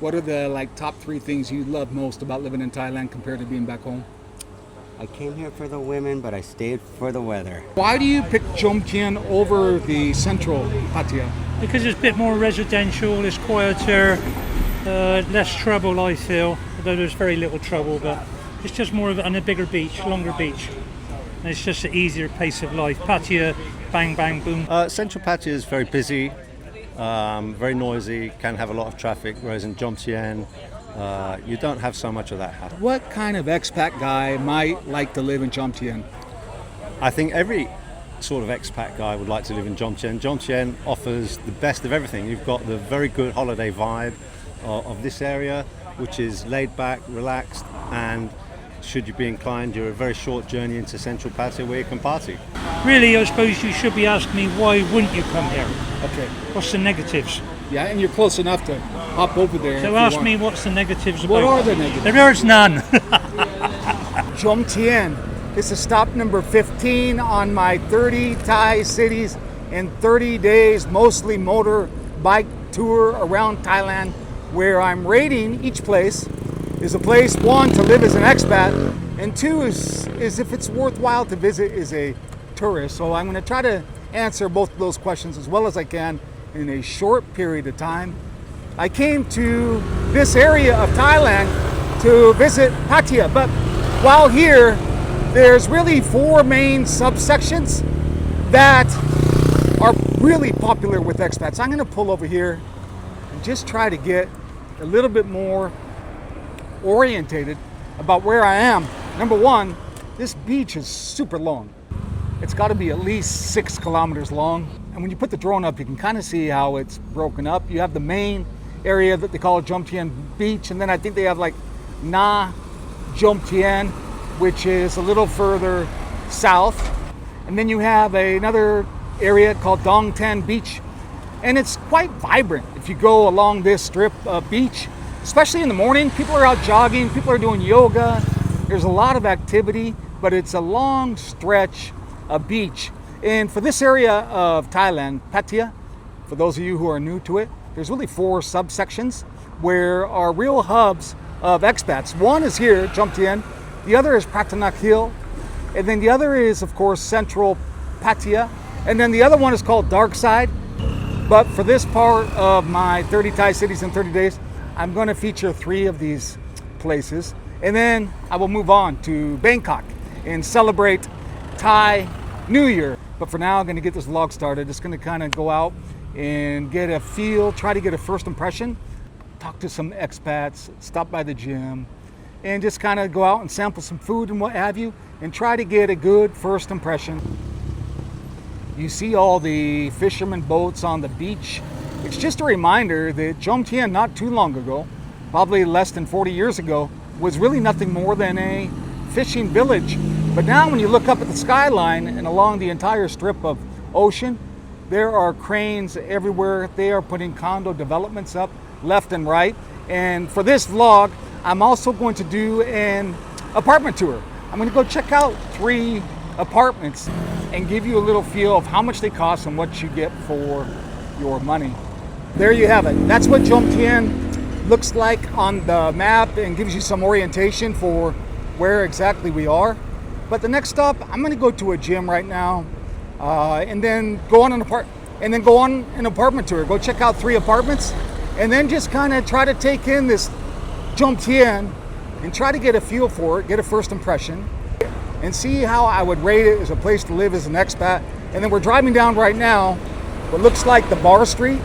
What are the top three things you love most about living in Thailand compared to being back home? I came here for the women, but I stayed for the weather. Why do you pick Jomtien over the central Pattaya? Because it's a bit more residential, it's quieter, less trouble I feel, although there's very little trouble, but it's just more of and a bigger beach, longer beach. And it's just an easier pace of life. Pattaya, bang, bang, boom. Central Pattaya is very busy, very noisy, can have a lot of traffic, whereas in Jomtien, you don't have so much of that happen. What kind of expat guy might like to live in Jomtien? I think every sort of expat guy would like to live in Jomtien. Jomtien offers the best of everything. You've got the very good holiday vibe of this area, which is laid back, relaxed, and should you be inclined, you're a very short journey into Central Pattaya where you can party. Really, I suppose you should be asking me why wouldn't you come here? Okay. What's the negatives? Yeah, and you're close enough to hop over there. So ask me what's the negatives about. What are the negatives? There's none. Jomtien. This is stop number 15 on my 30 Thai cities in 30 days, mostly motorbike tour around Thailand, where I'm rating each place. Is a place, one, to live as an expat, and two, is if it's worthwhile to visit as a tourist. So I'm going to try to answer both of those questions as well as I can in a short period of time. I came to this area of Thailand to visit Pattaya, but while here, there's really four main subsections that are really popular with expats. I'm going to pull over here and just try to get a little bit more orientated about where I am. Number one, this beach is super long. It's got to be at least 6 kilometers long. And when you put the drone up, you can kind of see how it's broken up. You have the main area that they call Jomtien Beach, and then I think they have Na Jomtien, which is a little further south. And then you have another area called Dong Tan Beach. And it's quite vibrant if you go along this strip of beach. Especially in the morning, people are out jogging, people are doing yoga. There's a lot of activity, but it's a long stretch of beach. And for this area of Thailand, Pattaya, for those of you who are new to it, there's really 4 subsections where are real hubs of expats. One is here, Jomtien, the other is Prattanak Hill, and then the other is, of course, Central Pattaya, and then the other one is called Dark Side. But for this part of my 30 Thai cities in 30 days, I'm going to feature 3 of these places, and then I will move on to Bangkok and celebrate Thai New Year. But for now, I'm going to get this vlog started. Just going to kind of go out and get a feel, try to get a first impression, talk to some expats, stop by the gym, and just kind of go out and sample some food and what have you, and try to get a good first impression. You see all the fishermen boats on the beach. It's just a reminder that Jomtien, not too long ago, probably less than 40 years ago, was really nothing more than a fishing village. But now when you look up at the skyline and along the entire strip of ocean, there are cranes everywhere. They are putting condo developments up left and right. And for this vlog, I'm also going to do an apartment tour. I'm going to go check out 3 apartments and give you a little feel of how much they cost and what you get for your money. There you have it. That's what Jomtien looks like on the map and gives you some orientation for where exactly we are. But the next stop, I'm going to go to a gym right now, and then go on an apartment tour. Go check out 3 apartments, and then just kind of try to take in this Jomtien and try to get a feel for it, get a first impression, and see how I would rate it as a place to live as an expat. And then we're driving down right now what looks like the bar street.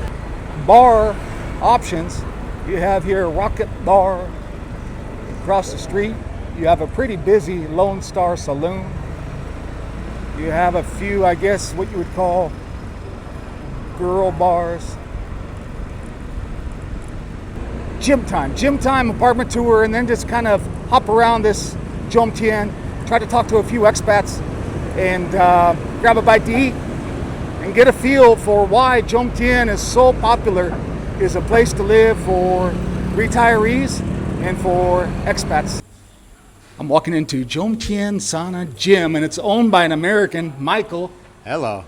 Bar options, you have here Rocket Bar across the street. You have a pretty busy Lone Star Saloon. You have a few, I guess, what you would call girl bars. Gym time apartment tour, and then just kind of hop around this Jomtien, try to talk to a few expats, and grab a bite to eat, and get a feel for why Jomtien is so popular as a place to live for retirees and for expats. I'm walking into Jomtien Sauna Gym, and it's owned by an American, Michael. Hello.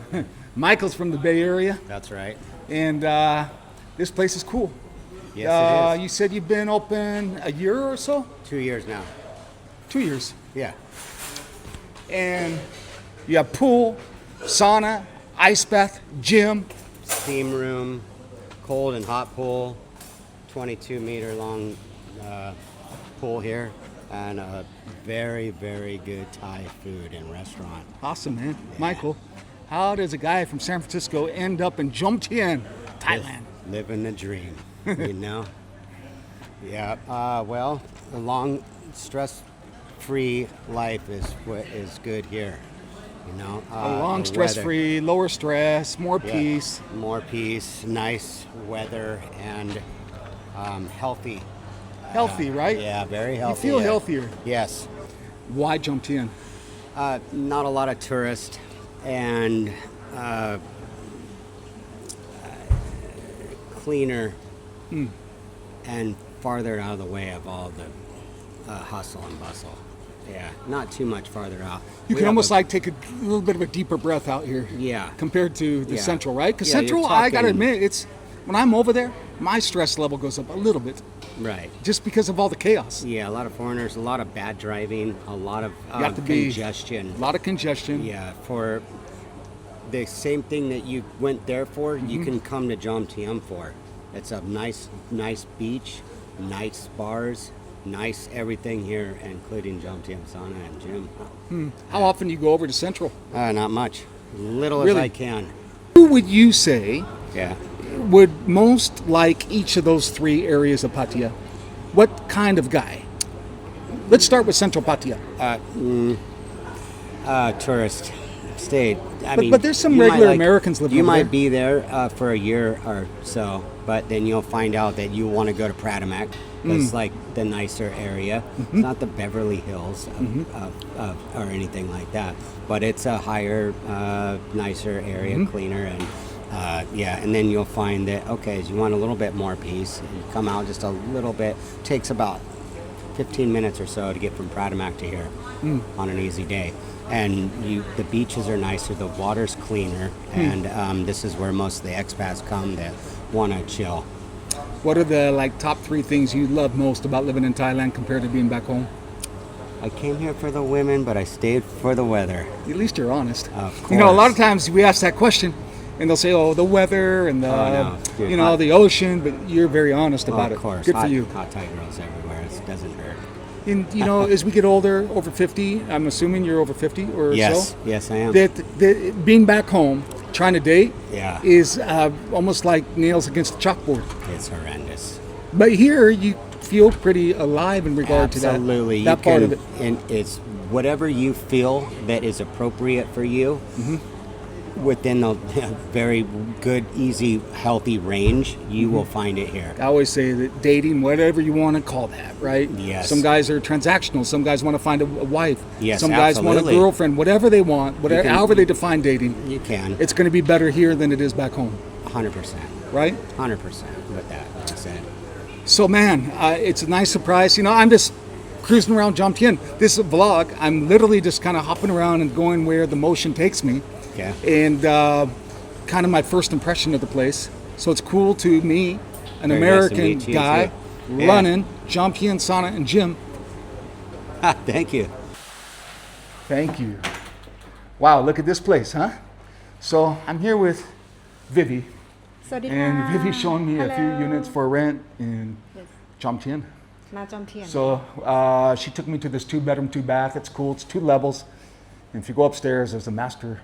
Michael's from the Bay Area, That's right. and this place is cool. Yes, it is. You said you've been open a year or so? 2 years now. 2 years. Yeah. And you have pool, sauna, ice bath, gym. Steam room, cold and hot pool, 22-meter long pool here, and a very, very good Thai food and restaurant. Awesome, man. Michael, how does a guy from San Francisco end up in Jomtien, Thailand? Living the dream, you know? Yeah, well, a long, stress-free life is good here, you know? A long, the stress-free, lower stress, more weather- peace. yeah, more peace, nice weather, and healthy. Healthy, right? Yeah, very healthy. You feel yeah. healthier. Yes. Why Jomtien? Not a lot of tourists, and cleaner and farther out of the way of all the hustle and bustle. Yeah, not too much farther out. You We can have almost a- like take a little bit of a deeper breath out here. Yeah. Compared to the Yeah. Central, right? Because Yeah, you're Central, I gotta talking- admit, it's when I'm over there, my stress level goes up a little bit, Right. just because of all the chaos. Yeah, a lot of foreigners, a lot of bad driving, a lot of You have to be- congestion. A lot of congestion. Yeah, for the same thing that you went there for, you can come to Jomtien for. It's a nice beach, nice bars, nice everything here, including Jomtien sauna and gym. How often do you go over to Central? Not much, little Really? as I can. Who would you say Yeah. would most like each of those three areas of Pattaya? What kind of guy? Let's start with Central Pattaya. Tourist state. But there's some you might regular Americans living You over might there. be there for a year or so, but then you'll find out that you want to go to Pratamac. It's like the nicer area. It's not the Beverly Hills or anything like that, but it's a higher, nicer area, cleaner, and yeah. And then you'll find that okay, as you want a little bit more peace, you come out just a little bit. Takes about 15 minutes or so to get from Pratamac to here on an easy day. And the beaches are nicer, the water's cleaner, and this is where most of the expats come that want to chill. What are the top three things you love most about living in Thailand compared to being back home? I came here for the women, but I stayed for the weather. At least you're honest. Of You know, a lot of course. times we ask that question, and they'll say, "Oh, the weather and the, no. Dude, the ocean," but you're very honest about Of it. course, Good for hot, you. hot Thai girls everywhere. It doesn't hurt. And as we get older, over 50, I'm assuming you're over 50 or Yes, so. yes, I am. That being back home, trying to date, Yeah. is almost like nails against the chalkboard. It's horrendous. But here, you feel pretty alive in regard to that. Absolutely, That part of it. and it's whatever you feel that is appropriate for you. Within a very good, easy, healthy range, you will find it here. I always say that dating, whatever you want to call that, right? Yes. Some guys are transactional. Some guys want to find a wife. Yes, Some guys want a absolutely. girlfriend. Whatever they want, can- however they define dating, You can, it's going to be better here than it is back home, 100%, right? 100% with that said. So, man, it's a nice surprise. I'm just cruising around Jomtien. This is a vlog. I'm literally just kind of hopping around and going where the motion takes me. Okay. And kind of my first impression of the place. So it's cool to me, an Very nice to American meet you, guy, too. Yeah. running Jomtien sauna and gym. Thank you. Thank you. Wow, look at this place, huh? So I'm here with Vivi, and Vivi's showing me a few units for rent in Yes. Jomtien. Not Jomtien. So she took me to this 2-bedroom, 2-bath. It's cool. It's 2 levels. And if you go upstairs, there's a master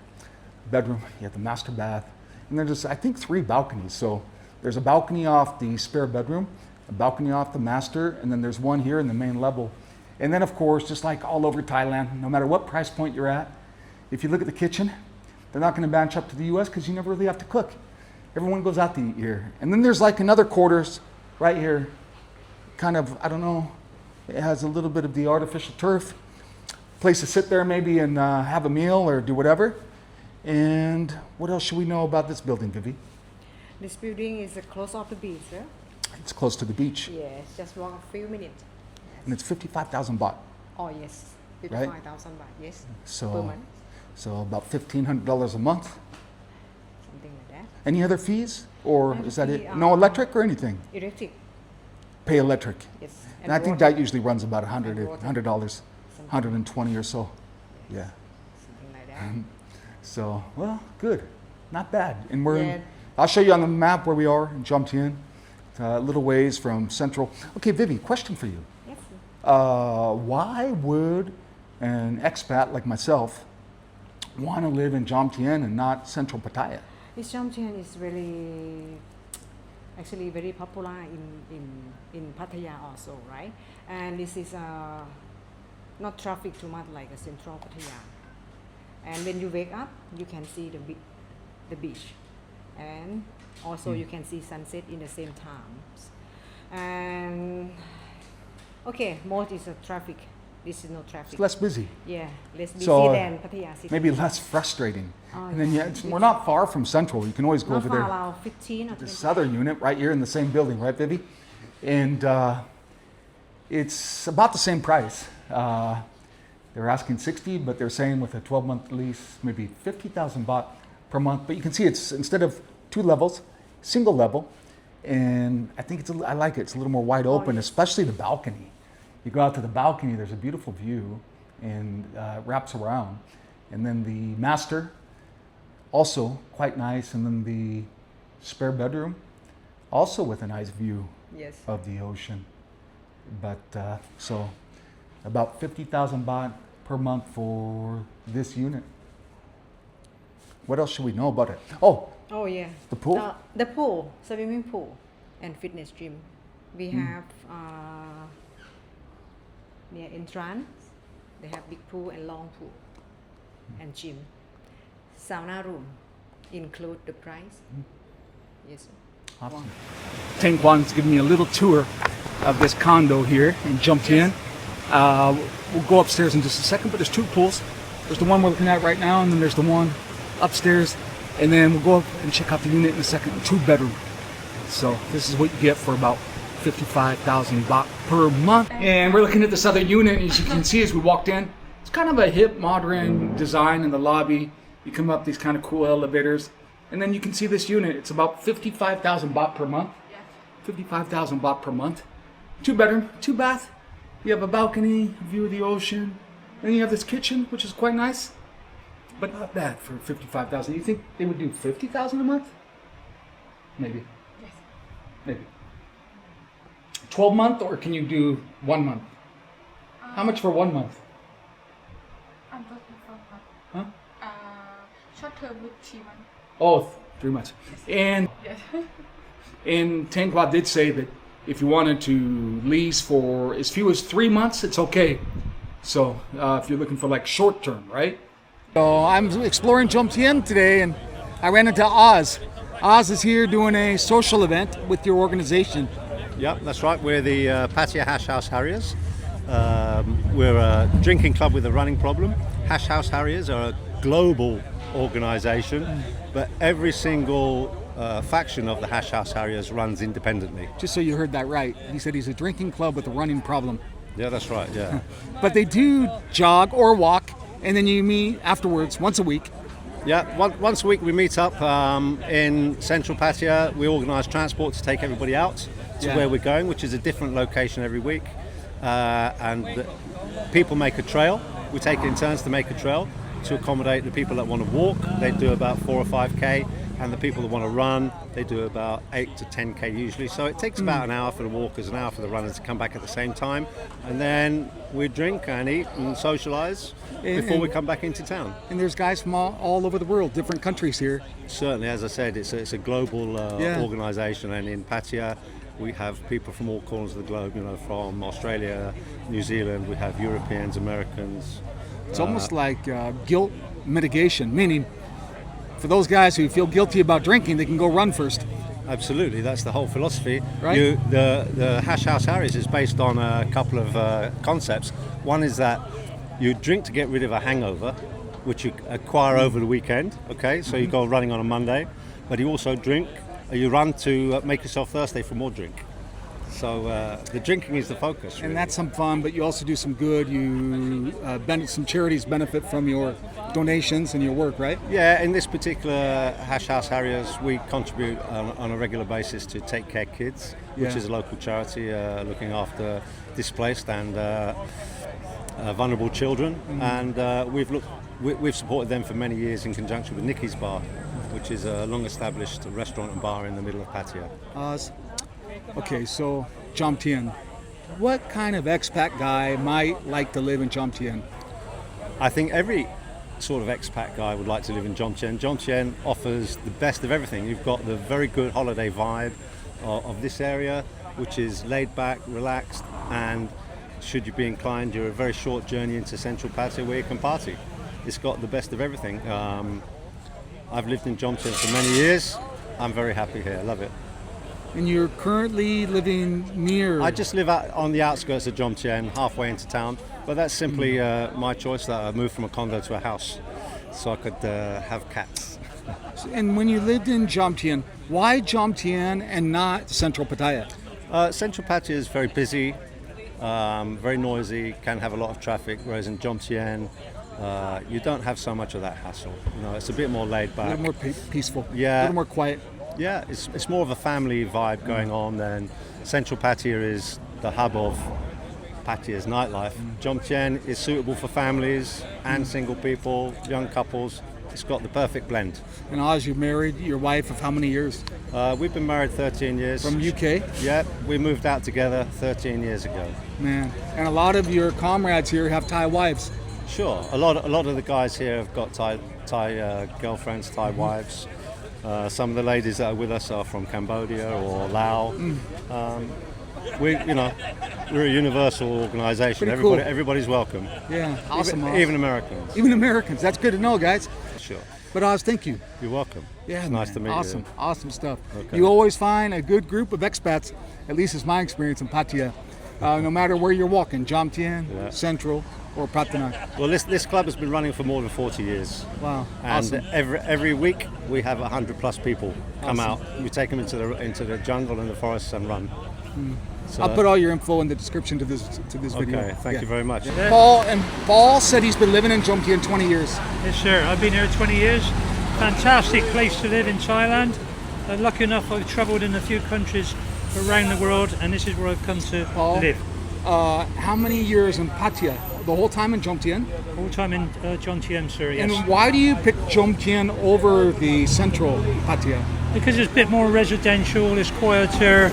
bedroom. You have the master bath. And there's, I think, 3 balconies. So there's a balcony off the spare bedroom, a balcony off the master, and then there's one here in the main level. And then, of course, just like all over Thailand, no matter what price point you're at, if you look at the kitchen, they're not going to match up to the U.S. because you never really have to cook. Everyone goes out to eat here. And then there's like another quarters right here, kind of, I don't know, it has a little bit of the artificial turf. Place to sit there maybe and have a meal or do whatever. And what else should we know about this building, Vivi? This building is close off the beach. It's close to the beach, Yes, just walk a few minutes. and it's 55,000 baht. Oh yes, Right. 55,000 baht. Yes, per So, month, so about $1,500 a month. something like that. Any other fees, or Other is that fee, it? No electric or anything? Electric. Pay electric. Yes. And I think water, that usually runs about $100, And water. Something. 120 or so. Yeah. something like that. So, well, good. Not bad. And we're Yeah. I'll show you on the map where we are in Jomtien. A little ways from central. Okay, Vivi, question for you. Yes. Why would an expat like myself want to live in Jomtien and not central Pattaya? This Jomtien is really, actually very popular in Pattaya also, right? And this is not traffic too much like a central Pattaya. And when you wake up, you can see the beach, and also you can see sunset in the same times. And okay, most is a traffic. This is no traffic. It's less busy, Yeah, less busy So, than Pattaya city. maybe less frustrating. Oh, And then yeah. we're not far from central. You can always go Not over far, there. about 15 or 20. This other unit right here in the same building, right, Vivi? And it's about the same price. They're asking 60, but they're saying with a 12-month lease, maybe 50,000 baht per month. But you can see it's instead of 2 levels, single level. And I think I like it. It's a little more wide open, yes. especially the balcony. You go out to the balcony, there's a beautiful view, and it wraps around. And then the master, also quite nice. And then the spare bedroom, also with a nice view Yes. of the ocean. But so about 50,000 baht per month for this unit. What else should we know about it? Oh, Oh yeah. The pool? The pool, swimming pool, and fitness gym. We have near entrance. They have big pool and long pool, and gym. Sauna room include the price. Yes. awesome. Tang Kwan's giving me a little tour of this condo here in Jomtien. We'll go upstairs in just a second, but there's 2 pools. There's the one we're looking at right now, and then there's the one upstairs. And then we'll go up and check out the unit in a second, 2-bedroom. So this is what you get for about 55,000 baht per month. And we're looking at this other unit, and as you can see as we walked in, it's kind of a hip, modern design in the lobby. You come up these kind of cool elevators, and then you can see this unit. It's about 55,000 baht per month. 55,000 baht per month. 2-bedroom, 2-bath. You have a balcony, a view of the ocean. Then you have this kitchen, which is quite nice. But not bad for 55,000. You think they would do 50,000 a month? Maybe. Yes. Maybe. 12 month, or can you do 1 month? How much for 1 month? I'm looking for one. Huh? Short term with 3 months. Oh, 3 months. And Yes. and Tang Kwa did say that if you wanted to lease for as few as 3 months, it's okay. So if you're looking for like short term, right? So I'm exploring Jomtien today, and I ran into Oz. Oz is here doing a social event with your organization. Yep, that's right. We're the Pattaya Hash House Harriers. We're a drinking club with a running problem. Hash House Harriers are a global organisation, but every single faction of the Hash House Harriers runs independently. Just so you heard that right, he said he's a drinking club with a running problem. Yeah, that's right, yeah. But they do jog or walk, and then you meet afterwards once a week. Yeah, once a week we meet up in central Pattaya. We organise transport to take everybody out to Yeah. where we're going, which is a different location every week. And people make a trail. We take it in turns to make a trail to accommodate the people that want to walk. They do about 4 or 5k, and the people that want to run, they do about 8 to 10k usually. So it takes about an hour for the walkers, an hour for the runners to come back at the same time, and then we drink and eat and socialise before we come back into town. And there's guys from all over the world, different countries here. Certainly, as I said, it's a global Yeah. organisation, and in Pattaya we have people from all corners of the globe. You know, from Australia, New Zealand. We have Europeans, Americans. It's almost like guilt mitigation, meaning for those guys who feel guilty about drinking, they can go run first. Absolutely, that's the whole philosophy. Right. The Hash House Harriers is based on a couple of concepts. One is that you drink to get rid of a hangover, which you acquire over the weekend. Okay, so you go running on a Monday, but you also drink. You run to make yourself thirsty for more drink. So the drinking is the focus. Really. And that's some fun, but you also do some good. You some charities benefit from your donations and your work, right? Yeah, in this particular Hash House Harriers, we contribute on a regular basis to Take Care Kids, which is a local charity looking after displaced and vulnerable children. And we've supported them for many years in conjunction with Nicky's Bar, which is a long-established restaurant and bar in the middle of Pattaya. Okay, so Jomtien. What kind of expat guy might like to live in Jomtien? I think every sort of expat guy would like to live in Jomtien. Jomtien offers the best of everything. You've got the very good holiday vibe of this area, which is laid back, relaxed, and should you be inclined, you're a very short journey into central Pattaya where you can party. It's got the best of everything. I've lived in Jomtien for many years. I'm very happy here. I love it. And you're currently living near... I just live out on the outskirts of Jomtien, halfway into town. But that's simply my choice, that I moved from a condo to a house so I could have cats. And when you lived in Jomtien, why Jomtien and not central Pattaya? Central Pattaya is very busy, very noisy, can have a lot of traffic, whereas in Jomtien, you don't have so much of that hassle. You know, it's a bit more laid back. A little more peaceful. Yeah. A little more quiet. Yeah, it's more of a family vibe going on than central Pattaya is the hub of Pattaya's nightlife. Jomtien is suitable for families and single people, young couples. It's got the perfect blend. And Oz, you married your wife of how many years? We've been married 13 years. From UK? Yeah, we moved out together 13 years ago. Man, and a lot of your comrades here have Thai wives. Sure, a lot of the guys here have got Thai girlfriends, Thai wives. Some of the ladies that are with us are from Cambodia or Laos. We're a universal organisation. Everybody's welcome. Yeah, awesome. Even Americans. Even Americans. That's good to know, guys. Sure. But Oz, thank you. You're welcome. Yeah, it's nice to meet you. Awesome stuff. Okay. You always find a good group of expats. At least it's my experience in Pattaya. No matter where you're walking, Jomtien, Central, or Pattaya. Well, this club has been running for more than 40 years. Wow. And awesome. every week we have 100+ people come out. We take them into the jungle and the forests and run. So, I'll put all your info in the description to this video. Okay, thank you very much. Yeah. Paul said he's been living in Jomtien 20 years. Yes, sir. I've been here 20 years. Fantastic place to live in Thailand. Lucky enough, I've travelled in a few countries around the world, and this is where I've come to live. How many years in Pattaya? The whole time in Jomtien? All time in Jomtien, sir, yes. And why do you pick Jomtien over the central Pattaya? Because it's a bit more residential, it's quieter,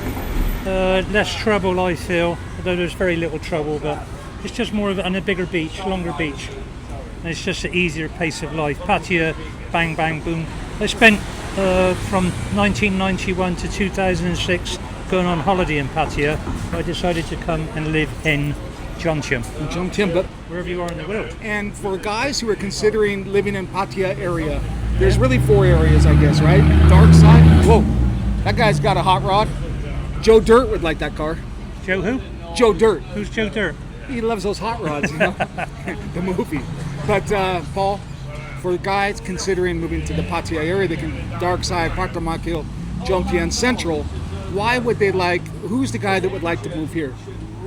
less trouble, I feel. Although there's very little trouble, but it's just more of and a bigger beach, longer beach. And it's just an easier pace of life. Pattaya, bang, bang, boom. I spent from 1991 to 2006 going on holiday in Pattaya. I decided to come and live in Jomtien. But wherever you are in the world. And for guys who are considering living in Pattaya area, there's really 4 areas, I guess, right? Dark side. Whoa, that guy's got a hot rod. Joe Dirt would like that car. Joe who? Joe Dirt. Who's Joe Dirt? He loves those hot rods, you know, the movie. But Paul, for guys considering moving to the Pattaya area, they can dark side, Pattaya, Jomtien Central. Why would they who's the guy that would like to move here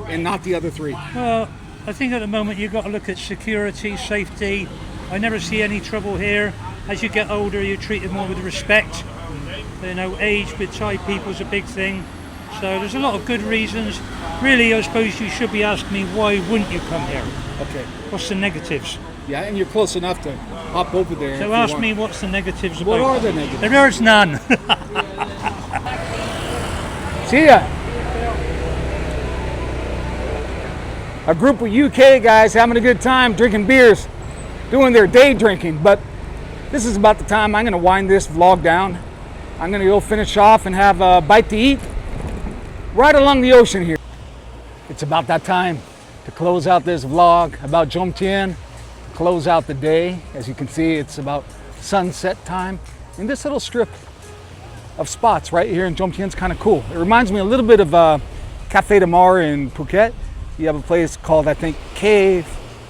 and not the other 3? Well, I think at the moment you've got to look at security, safety. I never see any trouble here. As you get older, you're treated more with respect. You know, age with Thai people is a big thing. So there's a lot of good reasons. Really, I suppose you should be asking me, why wouldn't you come here? Okay. What's the negatives? Yeah, and you're close enough to hop over there. So ask me what's the negatives about. What are the negatives? There's none. See ya. A group of UK guys having a good time drinking beers, doing their day drinking. But this is about the time I'm going to wind this vlog down. I'm going to go finish off and have a bite to eat right along the ocean here. It's about that time to close out this vlog about Jomtien, close out the day. As you can see, it's about sunset time. And this little strip of spots right here in Jomtien is kind of cool. It reminds me a little bit of Cafe de Mar in Phuket. You have a place called, I think, Cave.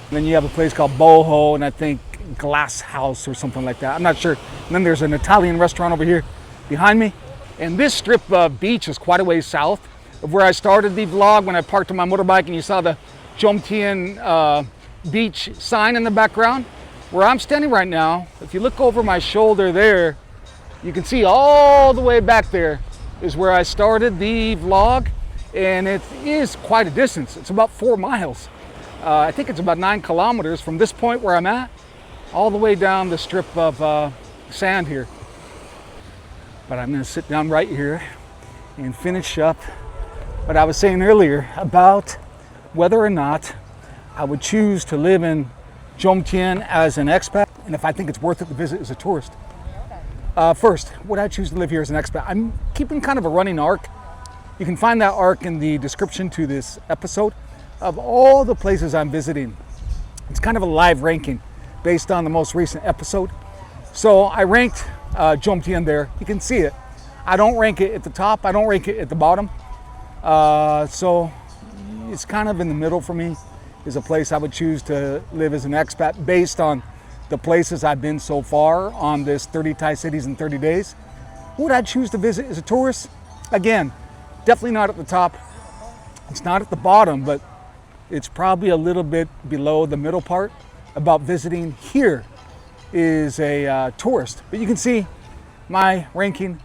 And then you have a place called Boho, and I think Glass House or something like that. I'm not sure. And then there's an Italian restaurant over here behind me. And this strip of beach is quite a ways south. of where I started the vlog when I parked on my motorbike and you saw the Jomtien beach sign in the background. Where I'm standing right now, if you look over my shoulder there, you can see all the way back there is where I started the vlog, and it is quite a distance. It's about 4 miles. I think it's about 9 kilometers from this point where I'm at all the way down the strip of sand here. But I'm going to sit down right here and finish up what I was saying earlier about whether or not I would choose to live in Jomtien as an expat, and if I think it's worth it to visit as a tourist. First, would I choose to live here as an expat? I'm keeping kind of a running arc. You can find that arc in the description to this episode of all the places I'm visiting. It's kind of a live ranking based on the most recent episode. So I ranked Jomtien there. You can see it. I don't rank it at the top. I don't rank it at the bottom. So it's kind of in the middle for me. Is a place I would choose to live as an expat based on the places I've been so far on this 30 Thai cities in 30 days. Would I choose to visit as a tourist? Again, definitely not at the top. It's not at the bottom, but it's probably a little bit below the middle part about visiting here is a tourist. But you can see my ranking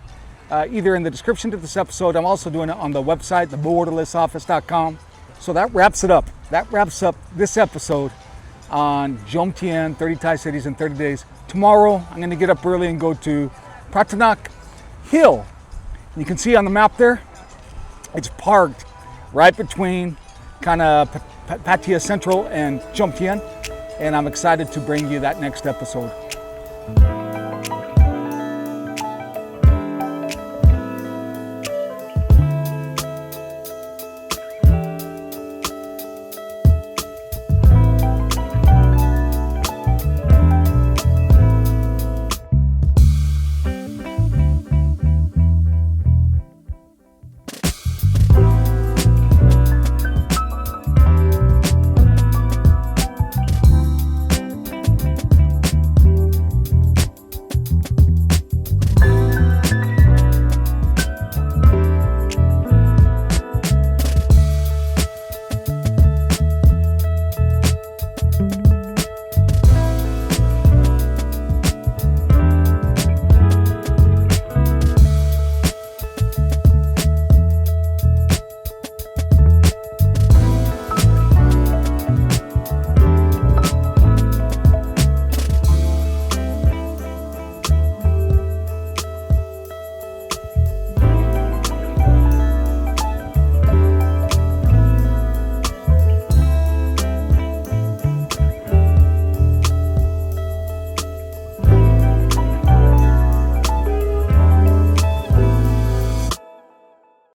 either in the description to this episode. I'm also doing it on the website, theborderlessoffice.com. So that wraps it up. That wraps up this episode on Jomtien, 30 Thai cities in 30 days. Tomorrow, I'm going to get up early and go to Pattaya Hill. You can see on the map there, it's parked right between kind of Pattaya Central and Jomtien. And I'm excited to bring you that next episode.